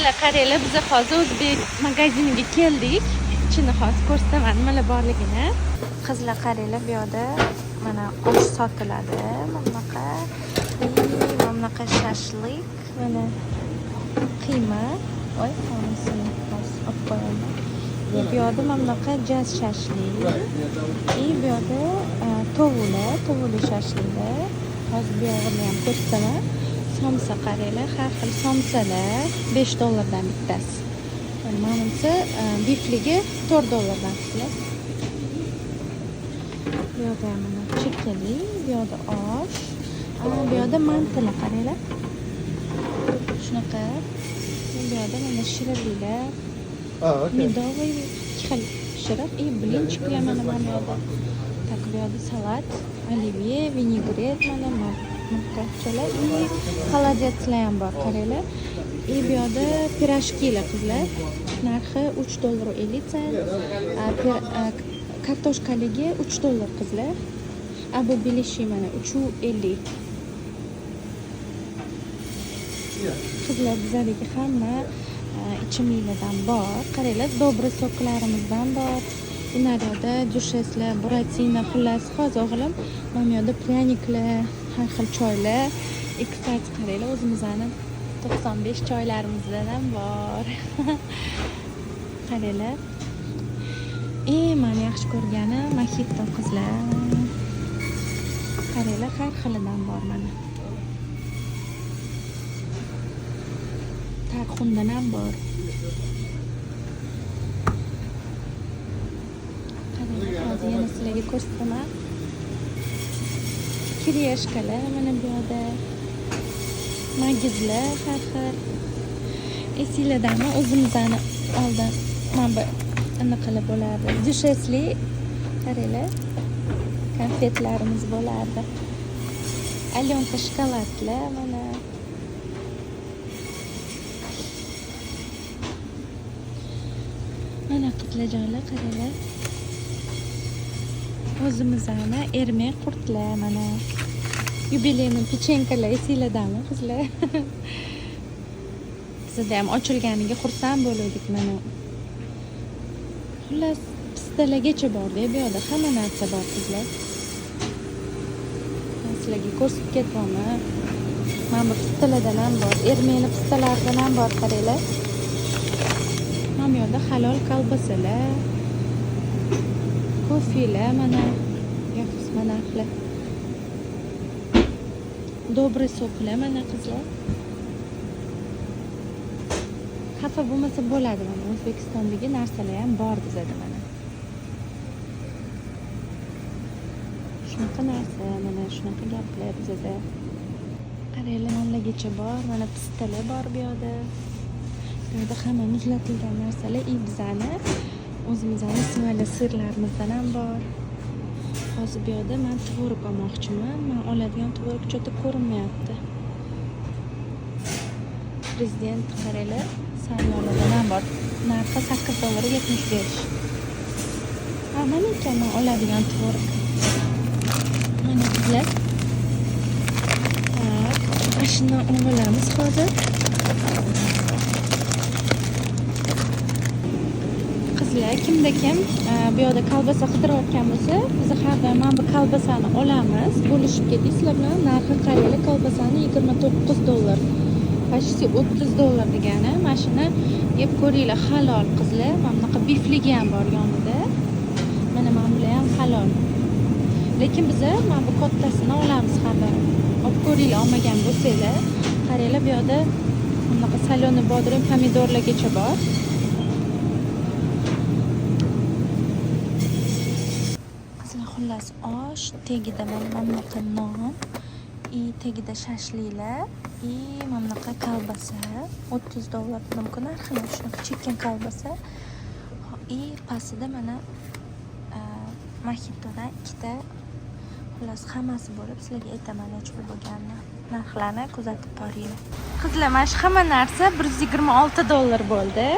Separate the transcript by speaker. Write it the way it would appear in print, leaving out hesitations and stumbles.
Speaker 1: Qizlar qaranglar, biz hozir o'zbek magaziniga keldik. Ichini hozir ko'rsataman nimalar borligini. Qizlar qaranglar, bu yerda mana osh sotiladi. Mana bunaqa shashlik, mana qiyma. Voy, hammasi hozir olib qo'yaman. Bu yerda mana bunaqa jaz shashlik. Bu yerda tovuli shashliklar. Hozir bu yog'ini ham ko'rsataman. Somsa qaranglar, har xil somsalar $5 bittasi. Manimcha bifligi $4 qiladi. Bu yerda mana chekili, bu yerda osh, bu yerda mantilar qaranglar. Shunaqa. Bu yerda mana shirinliklar. Медовый xil shirin, blinchiklar mana bu yerda. Tak bu yerda salat, olivye, vinegret mana makkachalar, xolodetlar ham bor qaranglar. Bu yerda pirojkilar qizlar. Narxi $3.50. Kartoshkaligi $3 qizlar. Bu bilishi mana $3.50. Qizlar bizadagi hamma ichimliklardan bor. Qaranglar, добрый soklarimizdan bor. Naryoqda dusheslar, buratina, xullas hozir o'g'lim mana bu yerda pryaniklar, har xil choylar. Kстати, qaranglar, o'zimizning 95 choylarimizdan ham bor. Qaranglar. Men yaxshi ko'rganim mojito qizlar. Qaranglar, har xilidan bor mana. Tarxundan ham bor. Qaranglar, hozir yana sizlarga ko'rsataman. Kiriyashkalar mana bu yerda. Magizlar har xil. Esiladami o'zimizning oldin mana bu qilib bo'lardi. Dushesli qaranglar. Konfetlarimiz bo'lardi. Alyonka shokoladlar mana. Mana qizlarjonlar qaranglar. O'zimizning ermak qurtlar mana. Yubileyni pechenkalar esiladami qizlar? Bizda ham ochilganiga xursand bo'ldik mana. Xullas, pistalargacha bor-da, bu yerda hamma narsa bor qizlar. Sizlarga ko'rsatib ketaman. Mana bu pistalardan ham bor, ermeli pistalardan ham bor qaranglar. Mana bu yerda halol kolbasalar, kofilar mana, yo'q, mana narxlar. Добрый soklar mana qizlar. Xafa bo'lmasa bo'ladi mana. O'zbekistondagi narsalar ham bor bizda mana. Shunaqa narsa, mana shunaqa gaplar bizda. Qaranglar, nonlargacha bor, mana pistalar bor bu yerda. Bu yerda hamma muzlatilgan narsalar, bizani o'zimizning singari sirlarimizdan ham bor. Hozir bu yerda men tvorog olmoqchiman. Men oladigan tvorog cho'ta ko'rinmayapti. Prezident qaranglar, sayyorlardan ham bor. Narxi $8.75. Mana ekan men oladigan tvorog. Mana qizlar. Mashinadan olamiz hozir. Qizlar, kimda kim bu yerda kolbasa qidirayotgan bo'lsa, biz har doim mana bu kolbasani olamiz. Bo'lishib ketingizlar bilan. Narxi qaranglar, kolbasani $29. Почти $30 degani. Mashina yeb ko'ringlar, halol qizlar. Mana bunaqa bifligi ham bor yonida. Mana bular ham halol. Lekin biz mana bu kattasini olamiz har doim. Olib ko'ringlar, olmagan bo'lsanglar. Qaranglar, bu yerda bunaqa saloni bodring, pomidorlargacha bor. Xullas, osh, tagida mana bunaqa non, tagida shashliklar, mana bunaqa kolbasa, $30 mumkin narxini, shunaqa chicken kolbasa. Pastida mana mojitodan ikkita. Xullas, hammasi bo'lib sizlarga aytaman nechta bo'lganini. Narxlarni kuzatib boringlar. Qizlar, mana shu hamma narsa $126 bo'ldi.